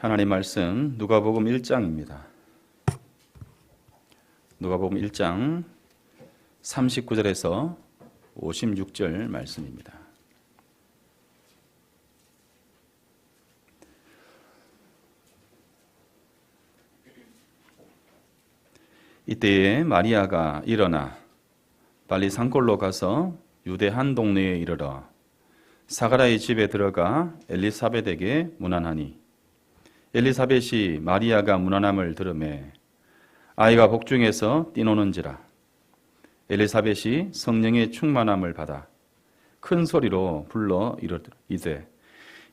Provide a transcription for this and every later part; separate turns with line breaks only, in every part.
하나님 말씀 누가복음 1장입니다. 누가복음 1장 39절에서 56절 말씀입니다. 이때에 마리아가 일어나 빨리 산골로 가서 유대 한 동네에 이르러 사가랴의 집에 들어가 엘리사벳에게 문안하니 엘리사벳이 마리아가 문안함을 들으매 아이가 복중에서 뛰노는지라. 엘리사벳이 성령의 충만함을 받아 큰 소리로 불러 이르되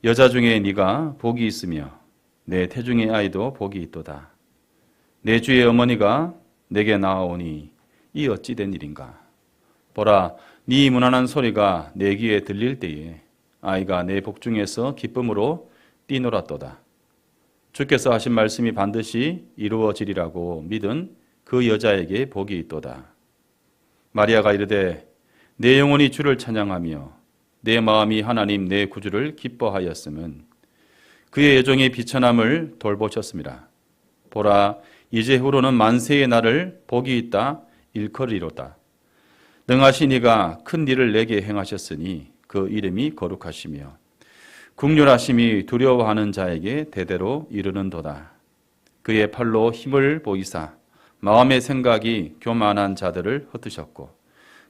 여자 중에 네가 복이 있으며 내 태중의 아이도 복이 있도다. 내 주의 어머니가 내게 나아오니 이 어찌 된 일인가. 보라, 네 문안한 소리가 내 귀에 들릴 때에 아이가 내 복중에서 기쁨으로 뛰놀았도다. 주께서 하신 말씀이 반드시 이루어지리라고 믿은 그 여자에게 복이 있도다. 마리아가 이르되 내 영혼이 주를 찬양하며 내 마음이 하나님 내 구주를 기뻐하였음은 그의 여종의 비천함을 돌보셨습니다. 보라, 이제 후로는 만세의 날을 복이 있다 일컬이로다. 능하신 이가 큰 일을 내게 행하셨으니 그 이름이 거룩하시며 국률하심이 두려워하는 자에게 대대로 이르는도다. 그의 팔로 힘을 보이사 마음의 생각이 교만한 자들을 흩으셨고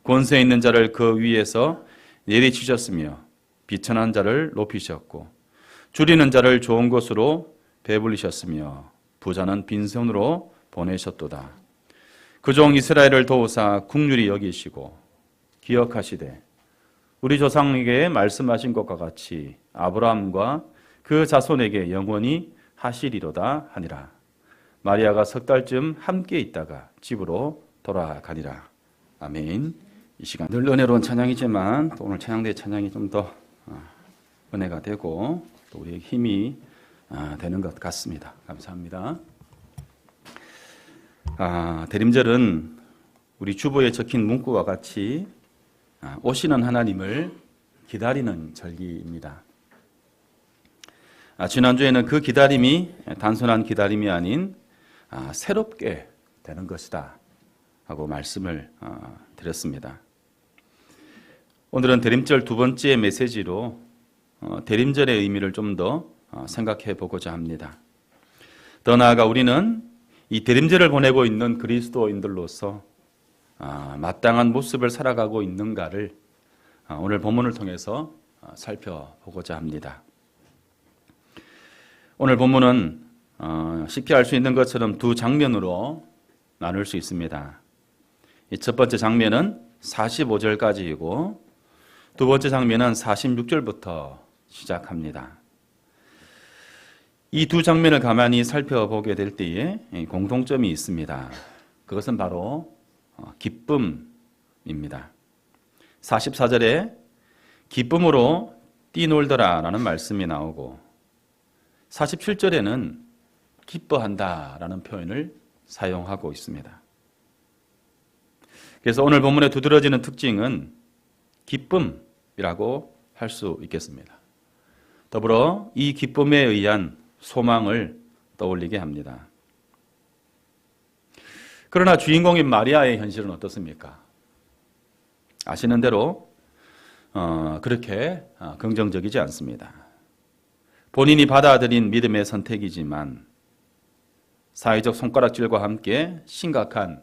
권세 있는 자를 그 위에서 내리치셨으며 비천한 자를 높이셨고 줄이는 자를 좋은 곳으로 배불리셨으며 부자는 빈손으로 보내셨도다. 그 종 이스라엘을 도우사 국률이 여기시고 기억하시되 우리 조상에게 말씀하신 것과 같이 아브라함과 그 자손에게 영원히 하시리로다 하니라. 마리아가 석 달쯤 함께 있다가 집으로 돌아가니라. 아멘. 이 시간 늘 은혜로운 찬양이지만 또 오늘 찬양대의 찬양이 좀 더 은혜가 되고 또 우리의 힘이 되는 것 같습니다. 감사합니다. 대림절은 우리 주보에 적힌 문구와 같이 오시는 하나님을 기다리는 절기입니다. 지난주에는 그 기다림이 단순한 기다림이 아닌 새롭게 되는 것이다 하고 말씀을 드렸습니다. 오늘은 대림절 두 번째 메시지로 대림절의 의미를 좀 더 생각해 보고자 합니다. 더 나아가 우리는 이 대림절을 보내고 있는 그리스도인들로서 마땅한 모습을 살아가고 있는가를 오늘 본문을 통해서 살펴보고자 합니다. 오늘 본문은 쉽게 알 수 있는 것처럼 두 장면으로 나눌 수 있습니다. 첫 번째 장면은 45절까지이고 두 번째 장면은 46절부터 시작합니다. 이 두 장면을 가만히 살펴보게 될 때에 공통점이 있습니다. 그것은 바로 기쁨입니다. 44절에 기쁨으로 뛰놀더라 라는 말씀이 나오고 47절에는 기뻐한다 라는 표현을 사용하고 있습니다. 그래서 오늘 본문에 두드러지는 특징은 기쁨이라고 할 수 있겠습니다. 더불어 이 기쁨에 의한 소망을 떠올리게 합니다. 그러나 주인공인 마리아의 현실은 어떻습니까? 아시는 대로 그렇게 긍정적이지 않습니다. 본인이 받아들인 믿음의 선택이지만 사회적 손가락질과 함께 심각한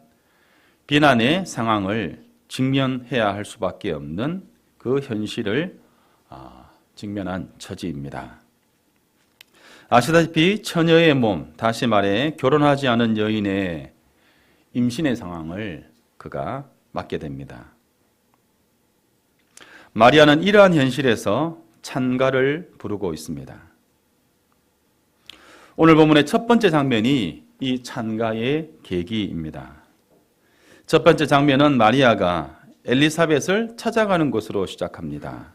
비난의 상황을 직면해야 할 수밖에 없는 그 현실을 직면한 처지입니다. 아시다시피 처녀의 몸, 다시 말해 결혼하지 않은 여인의 임신의 상황을 그가 맞게 됩니다. 마리아는 이러한 현실에서 찬가를 부르고 있습니다. 오늘 본문의 첫 번째 장면이 이 찬가의 계기입니다. 첫 번째 장면은 마리아가 엘리사벳을 찾아가는 것으로 시작합니다.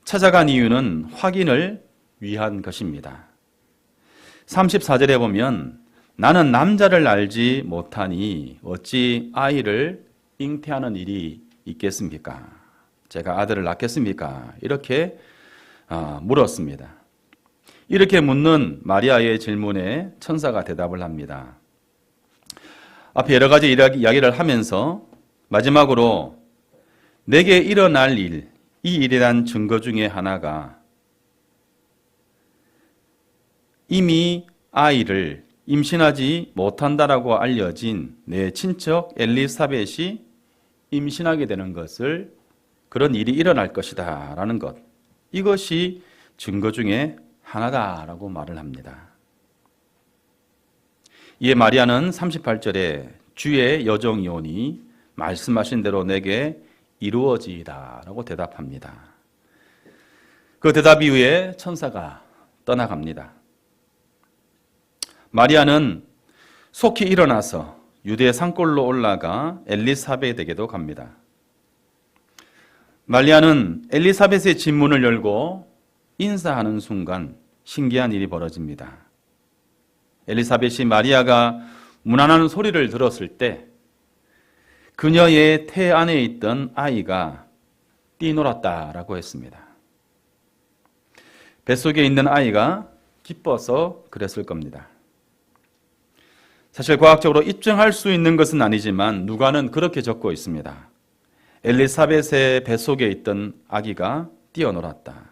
찾아간 이유는 확인을 위한 것입니다. 34절에 보면 나는 남자를 알지 못하니 어찌 아이를 잉태하는 일이 있겠습니까? 제가 아들을 낳겠습니까? 이렇게 물었습니다. 이렇게 묻는 마리아의 질문에 천사가 대답을 합니다. 앞에 여러 가지 이야기를 하면서 마지막으로 내게 일어날 일, 이 일에 대한 증거 중에 하나가 이미 아이를 임신하지 못한다라고 알려진 내 친척 엘리사벳이 임신하게 되는 것을, 그런 일이 일어날 것이다 라는 것, 이것이 증거 중에 하나다라고 말을 합니다. 이에 마리아는 38절에 주의 여종이오니 말씀하신 대로 내게 이루어지이다 라고 대답합니다. 그 대답 이후에 천사가 떠나갑니다. 마리아는 속히 일어나서 유대 산골로 올라가 엘리사벳에게도 갑니다. 마리아는 엘리사벳의 진문을 열고 인사하는 순간 신기한 일이 벌어집니다. 엘리사벳이 마리아가 문안하는 소리를 들었을 때 그녀의 태 안에 있던 아이가 뛰놀았다라고 했습니다. 뱃속에 있는 아이가 기뻐서 그랬을 겁니다. 사실 과학적으로 입증할 수 있는 것은 아니지만 누가는 그렇게 적고 있습니다. 엘리사벳의 뱃속에 있던 아기가 뛰어놀았다.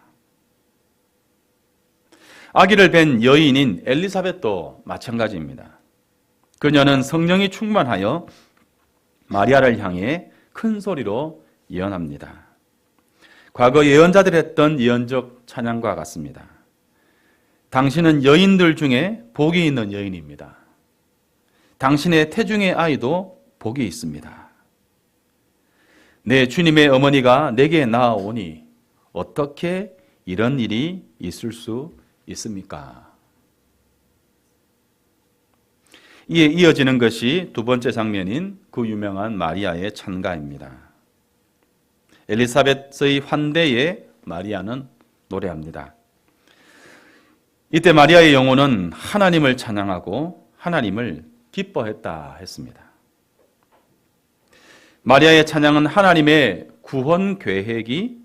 아기를 뵌 여인인 엘리사벳도 마찬가지입니다. 그녀는 성령이 충만하여 마리아를 향해 큰 소리로 예언합니다. 과거 예언자들이 했던 예언적 찬양과 같습니다. 당신은 여인들 중에 복이 있는 여인입니다. 당신의 태중의 아이도 복이 있습니다. 내 주님의 어머니가 내게 낳아오니 어떻게 이런 일이 있을 수 있습니까? 이에 이어지는 것이 두 번째 장면인 그 유명한 마리아의 찬가입니다. 엘리사벳의 환대에 마리아는 노래합니다. 이때 마리아의 영혼은 하나님을 찬양하고 하나님을 기뻐했다 했습니다. 마리아의 찬양은 하나님의 구원 계획이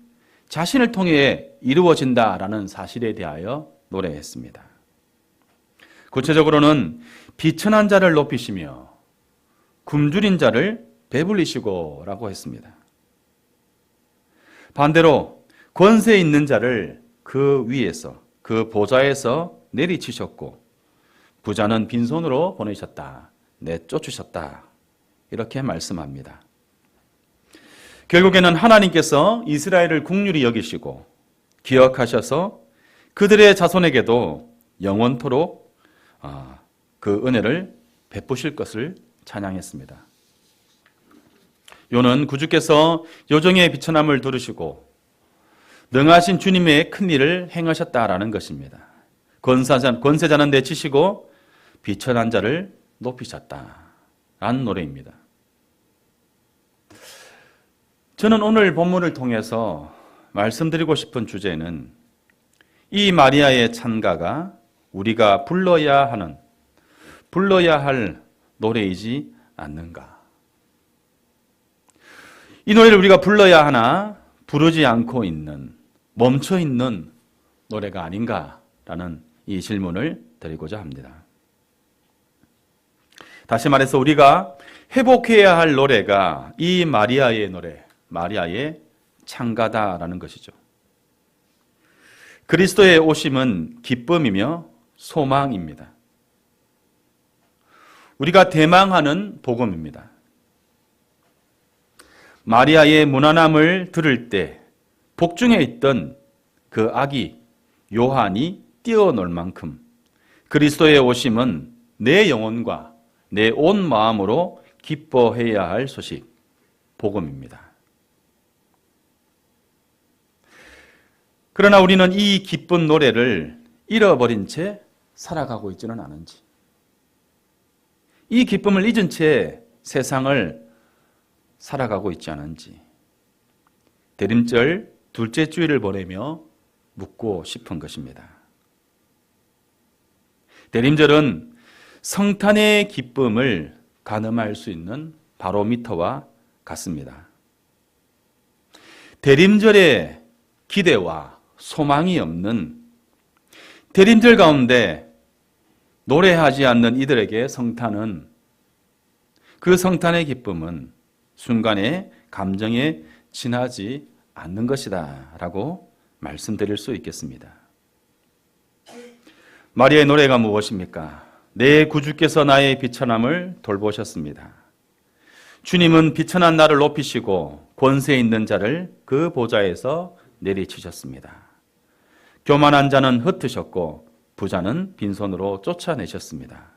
자신을 통해 이루어진다라는 사실에 대하여 노래했습니다. 구체적으로는 비천한 자를 높이시며 굶주린 자를 배불리시고 라고 했습니다. 반대로 권세 있는 자를 그 위에서, 그 보좌에서 내리치셨고 부자는 빈손으로 보내셨다, 내쫓으셨다, 이렇게 말씀합니다. 결국에는 하나님께서 이스라엘을 긍휼히 여기시고 기억하셔서 그들의 자손에게도 영원토록 그 은혜를 베푸실 것을 찬양했습니다. 요는 구주께서 여종의 비천함을 들으시고 능하신 주님의 큰 일을 행하셨다라는 것입니다. 권세자는 내치시고 비천한 자를 높이셨다라는 노래입니다. 저는 오늘 본문을 통해서 말씀드리고 싶은 주제는 이 마리아의 찬가가 우리가 불러야 할 노래이지 않는가. 이 노래를 우리가 불러야 하나 부르지 않고 있는, 멈춰 있는 노래가 아닌가라는 이 질문을 드리고자 합니다. 다시 말해서 우리가 회복해야 할 노래가 이 마리아의 노래, 마리아의 찬가다라는 것이죠. 그리스도의 오심은 기쁨이며 소망입니다. 우리가 대망하는 복음입니다. 마리아의 무난함을 들을 때 복중에 있던 그 아기 요한이 뛰어놀 만큼 그리스도의 오심은 내 영혼과 내 온 마음으로 기뻐해야 할 소식, 복음입니다. 그러나 우리는 이 기쁜 노래를 잃어버린 채 살아가고 있지는 않은지, 이 기쁨을 잊은 채 세상을 살아가고 있지 않은지 대림절 둘째 주일을 보내며 묻고 싶은 것입니다. 대림절은 성탄의 기쁨을 가늠할 수 있는 바로미터와 같습니다. 대림절의 기대와 소망이 없는, 대림절 가운데 노래하지 않는 이들에게 성탄은, 그 성탄의 기쁨은 순간의 감정에 지나지 않는 것이다 라고 말씀드릴 수 있겠습니다. 마리아의 노래가 무엇입니까? 내 구주께서 나의 비천함을 돌보셨습니다. 주님은 비천한 나를 높이시고 권세 있는 자를 그 보좌에서 내리치셨습니다. 교만한 자는 흩으셨고 부자는 빈손으로 쫓아내셨습니다.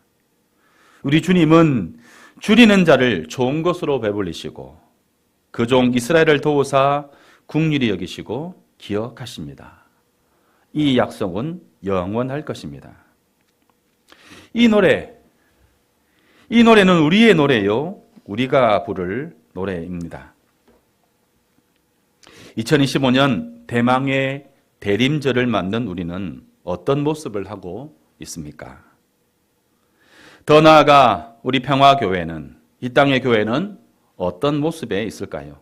우리 주님은 줄이는 자를 좋은 것으로 배불리시고 그 종 이스라엘을 도우사 국률이 여기시고 기억하십니다. 이 약속은 영원할 것입니다. 이 노래는 우리의 노래요, 우리가 부를 노래입니다. 2025년 대망의 대림절을 맞는 우리는 어떤 모습을 하고 있습니까? 더 나아가 우리 평화교회는, 이 땅의 교회는 어떤 모습에 있을까요?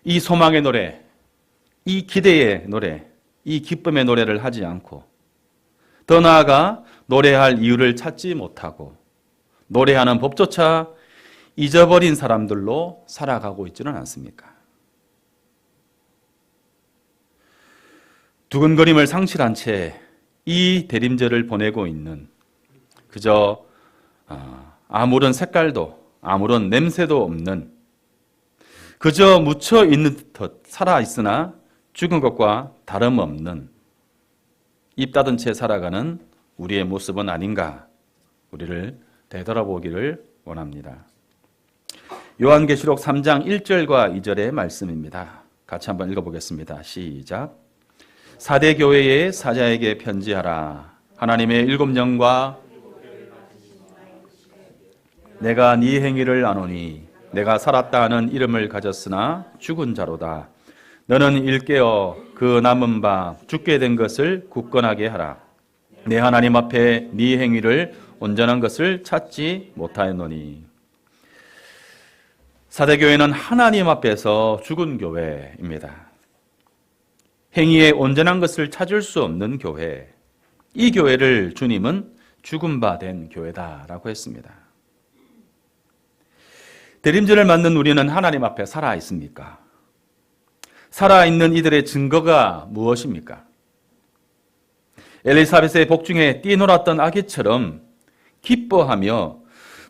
이 소망의 노래, 이 기대의 노래, 이 기쁨의 노래를 하지 않고 더 나아가 노래할 이유를 찾지 못하고 노래하는 법조차 잊어버린 사람들로 살아가고 있지는 않습니까? 두근거림을 상실한 채 이 대림절을 보내고 있는, 그저 아무런 색깔도 아무런 냄새도 없는, 그저 묻혀 있는 듯 살아있으나 죽은 것과 다름없는, 입 닫은 채 살아가는 우리의 모습은 아닌가, 우리를 되돌아보기를 원합니다. 요한계시록 3장 1절과 2절의 말씀입니다. 같이 한번 읽어보겠습니다. 시작. 사대 교회의 사자에게 편지하라. 하나님의 7영과 내가 네 행위를 아노니 내가 살았다 하는 이름을 가졌으나 죽은 자로다. 너는 일깨어 그 남은 바 죽게 된 것을 굳건하게 하라. 내 하나님 앞에 네 행위를 온전한 것을 찾지 못하였노니. 사대교회는 하나님 앞에서 죽은 교회입니다. 행위의 온전한 것을 찾을 수 없는 교회, 이 교회를 주님은 죽은 바 된 교회다라고 했습니다. 대림절을 맞는 우리는 하나님 앞에 살아있습니까? 살아있는 이들의 증거가 무엇입니까? 엘리사벳의 복중에 뛰놀았던 아기처럼 기뻐하며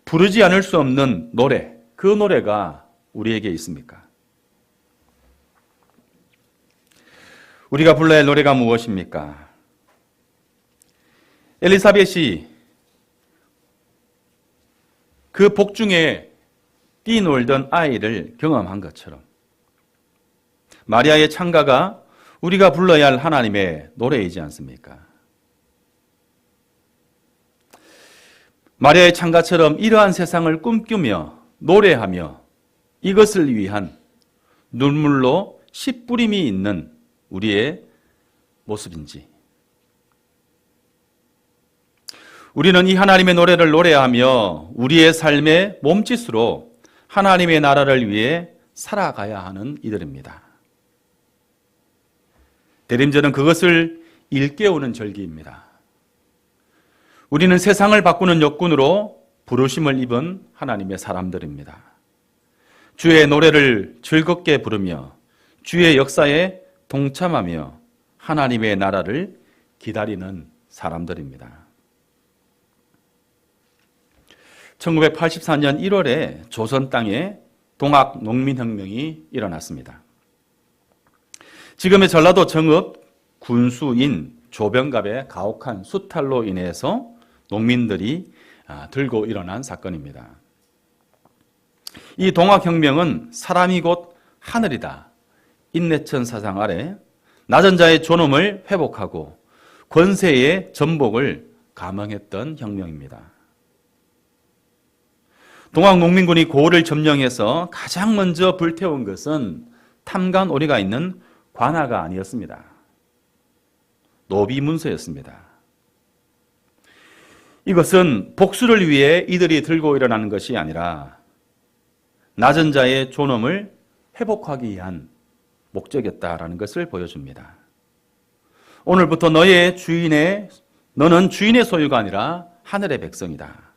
부르지 않을 수 없는 노래, 그 노래가 우리에게 있습니까? 우리가 불러야 할 노래가 무엇입니까? 엘리사벳이 그 복중에 뛰놀던 아이를 경험한 것처럼 마리아의 창가가 우리가 불러야 할 하나님의 노래이지 않습니까? 마리아의 창가처럼 이러한 세상을 꿈꾸며 노래하며 이것을 위한 눈물로 씨 뿌림이 있는 우리의 모습인지, 우리는 이 하나님의 노래를 노래하며 우리의 삶의 몸짓으로 하나님의 나라를 위해 살아가야 하는 이들입니다. 대림절은 그것을 일깨우는 절기입니다. 우리는 세상을 바꾸는 역군으로 부르심을 입은 하나님의 사람들입니다. 주의 노래를 즐겁게 부르며 주의 역사에 동참하며 하나님의 나라를 기다리는 사람들입니다. 1984년 1월에 조선 땅에 동학 농민혁명이 일어났습니다. 지금의 전라도 정읍 군수인 조병갑의 가혹한 수탈로 인해서 농민들이 들고 일어난 사건입니다. 이 동학혁명은 사람이 곧 하늘이다, 인내천 사상 아래 낮은 자의 존엄을 회복하고 권세의 전복을 감행했던 혁명입니다. 동학농민군이 고을을 점령해서 가장 먼저 불태운 것은 탐관오리가 있는 관아가 아니었습니다. 노비문서였습니다. 이것은 복수를 위해 이들이 들고 일어나는 것이 아니라 낮은 자의 존엄을 회복하기 위한 목적이었다라는 것을 보여줍니다. 오늘부터 너는 주인의 소유가 아니라 하늘의 백성이다.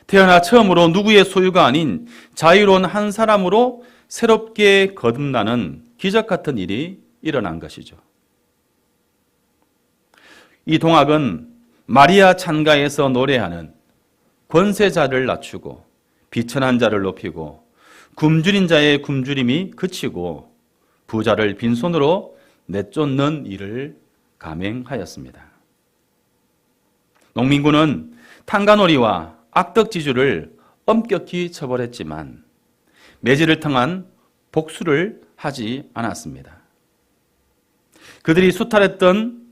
태어나 처음으로 누구의 소유가 아닌 자유로운 한 사람으로 새롭게 거듭나는 기적 같은 일이 일어난 것이죠. 이 동학은 마리아 찬가에서 노래하는 권세자를 낮추고 비천한 자를 높이고 굶주린 자의 굶주림이 그치고 부자를 빈손으로 내쫓는 일을 감행하였습니다. 농민군은 탕가놀이와 악덕지주를 엄격히 처벌했지만 매질을 통한 복수를 하지 않았습니다. 그들이 수탈했던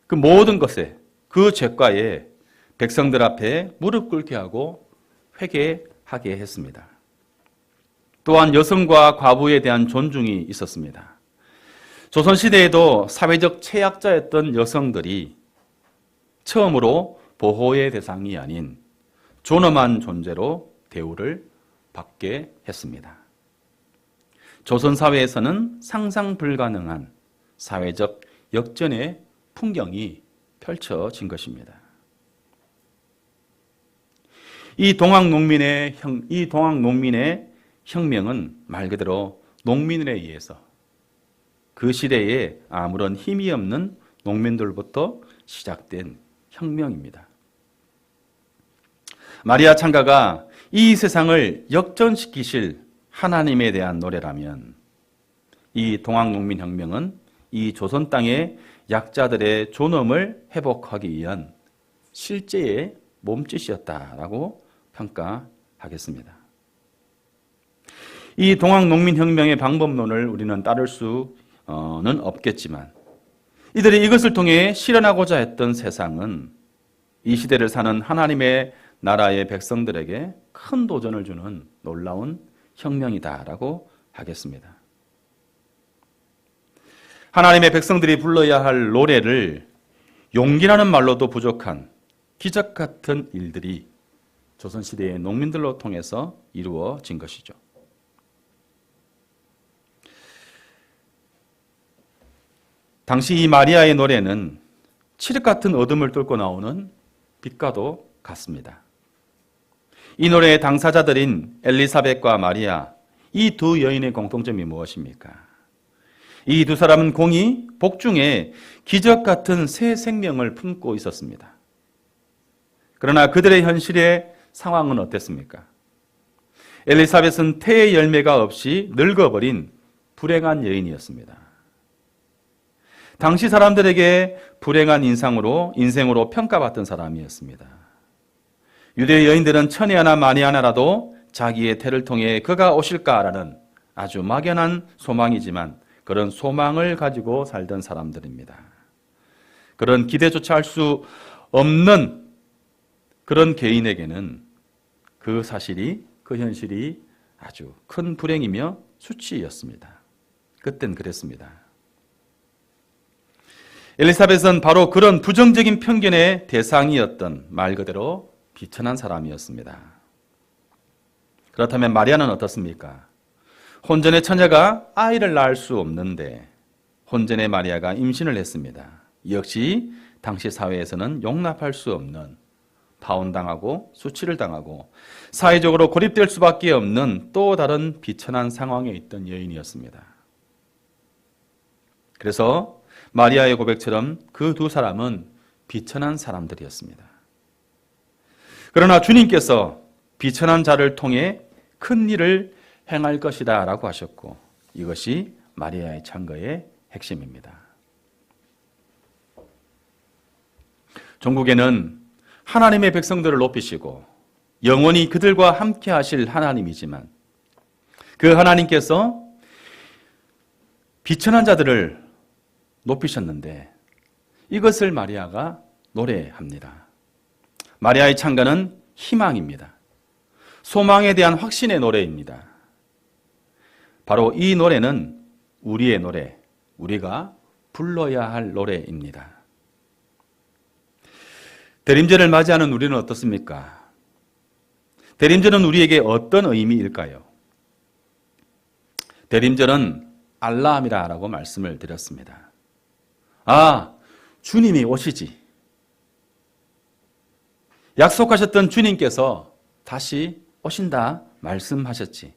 그 모든 것에 그 죄과에 백성들 앞에 무릎 꿇게 하고 회개하게 했습니다. 또한 여성과 과부에 대한 존중이 있었습니다. 조선시대에도 사회적 최약자였던 여성들이 처음으로 보호의 대상이 아닌 존엄한 존재로 대우를 받게 했습니다. 조선 사회에서는 상상 불가능한 사회적 역전의 풍경이 펼쳐진 것입니다. 이 동학 농민의 혁명은 말 그대로 농민에 의해서 그 시대에 아무런 힘이 없는 농민들부터 시작된 혁명입니다. 마리아 찬가가 이 세상을 역전시키실 하나님에 대한 노래라면 이 동학농민혁명은 이 조선 땅의 약자들의 존엄을 회복하기 위한 실제의 몸짓이었다라고 평가하겠습니다. 이 동학농민혁명의 방법론을 우리는 따를 수는 없겠지만 이들이 이것을 통해 실현하고자 했던 세상은 이 시대를 사는 하나님의 나라의 백성들에게 큰 도전을 주는 놀라운 혁명이다라고 하겠습니다. 하나님의 백성들이 불러야 할 노래를 용기라는 말로도 부족한 기적 같은 일들이 조선시대의 농민들로 통해서 이루어진 것이죠. 당시 이 마리아의 노래는 칠흑 같은 어둠을 뚫고 나오는 빛과도 같습니다. 이 노래의 당사자들인 엘리사벳과 마리아, 이 두 여인의 공통점이 무엇입니까? 이 두 사람은 공히 복중에 기적 같은 새 생명을 품고 있었습니다. 그러나 그들의 현실의 상황은 어땠습니까? 엘리사벳은 태의 열매가 없이 늙어버린 불행한 여인이었습니다. 당시 사람들에게 불행한 인생으로 평가받던 사람이었습니다. 유대 여인들은 천에 하나 만에 하나라도 자기의 태를 통해 그가 오실까라는 아주 막연한 소망이지만 그런 소망을 가지고 살던 사람들입니다. 그런 기대조차 할 수 없는 그런 개인에게는 그 사실이, 그 현실이 아주 큰 불행이며 수치였습니다. 그땐 그랬습니다. 엘리사벳은 바로 그런 부정적인 편견의 대상이었던 말 그대로 비천한 사람이었습니다. 그렇다면 마리아는 어떻습니까? 혼전의 처녀가 아이를 낳을 수 없는데 혼전의 마리아가 임신을 했습니다. 역시 당시 사회에서는 용납할 수 없는 파혼당하고 수치를 당하고 사회적으로 고립될 수밖에 없는 또 다른 비천한 상황에 있던 여인이었습니다. 그래서 마리아의 고백처럼 그 두 사람은 비천한 사람들이었습니다. 그러나 주님께서 비천한 자를 통해 큰 일을 행할 것이다 라고 하셨고 이것이 마리아의 찬가의 핵심입니다. 종국에는 하나님의 백성들을 높이시고 영원히 그들과 함께 하실 하나님이지만 그 하나님께서 비천한 자들을 높이셨는데 이것을 마리아가 노래합니다. 마리아의 찬가는 희망입니다. 소망에 대한 확신의 노래입니다. 바로 이 노래는 우리의 노래, 우리가 불러야 할 노래입니다. 대림절을 맞이하는 우리는 어떻습니까? 대림절은 우리에게 어떤 의미일까요? 대림절은 알람이라고 말씀을 드렸습니다. 아, 주님이 오시지. 약속하셨던 주님께서 다시 오신다 말씀하셨지.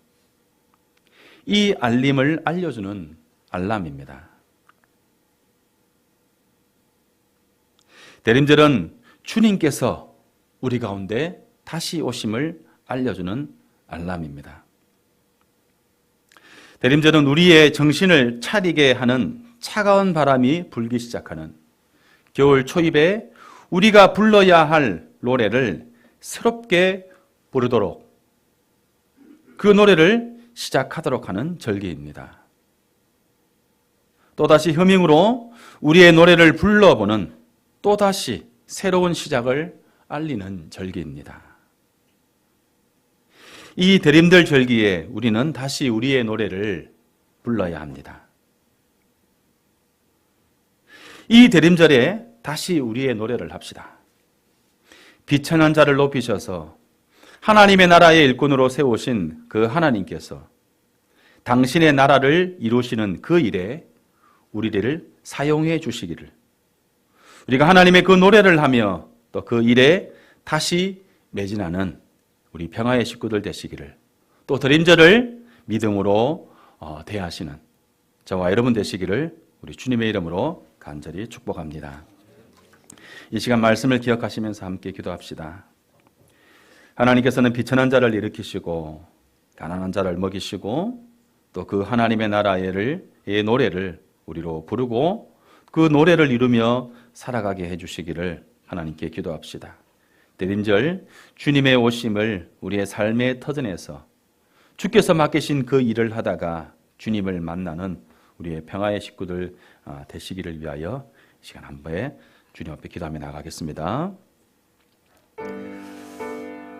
이 알림을 알려주는 알람입니다. 대림절은 주님께서 우리 가운데 다시 오심을 알려주는 알람입니다. 대림절은 우리의 정신을 차리게 하는 차가운 바람이 불기 시작하는 겨울 초입에 우리가 불러야 할 노래를 새롭게 부르도록 그 노래를 시작하도록 하는 절기입니다. 또다시 허밍으로 우리의 노래를 불러보는 또다시 새로운 시작을 알리는 절기입니다. 이 대림절 절기에 우리는 다시 우리의 노래를 불러야 합니다. 이 대림절에 다시 우리의 노래를 합시다. 비천한 자를 높이셔서 하나님의 나라의 일꾼으로 세우신 그 하나님께서 당신의 나라를 이루시는 그 일에 우리를 사용해 주시기를, 우리가 하나님의 그 노래를 하며 또 그 일에 다시 매진하는 우리 평화의 식구들 되시기를, 또 대림절을 믿음으로 대하시는 저와 여러분 되시기를 우리 주님의 이름으로 간절히 축복합니다. 이 시간 말씀을 기억하시면서 함께 기도합시다. 하나님께서는 비천한 자를 일으키시고 가난한 자를 먹이시고 또 그 하나님의 나라의 노래를 우리로 부르고 그 노래를 이루며 살아가게 해주시기를 하나님께 기도합시다. 대림절 주님의 오심을 우리의 삶의 터전에서 주께서 맡기신 그 일을 하다가 주님을 만나는 우리의 평화의 식구들 되시기를 위하여 이 시간 한 번에 주님 앞에 기도하며 나가겠습니다.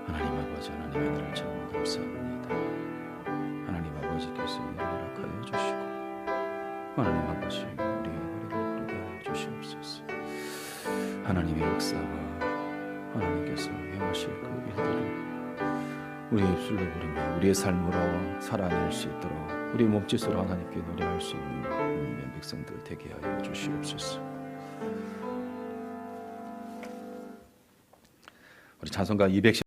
하나님 아버지, 하나님의 은혜를 참 감사합니다. 하나님 아버지께서 우리를 허락하여 주시고 하나님 아버지 우리의 노래를 부르게 하여 주시옵소서. 하나님의 역사와 하나님께서 행하실 그 일들을 우리의 입술로 부르며 우리의 삶으로 살아낼 수 있도록 우리의 몸짓으로 하나님께 노래할 수 있는 백성들 되게 하여 주시옵소서. 우리 찬송가 210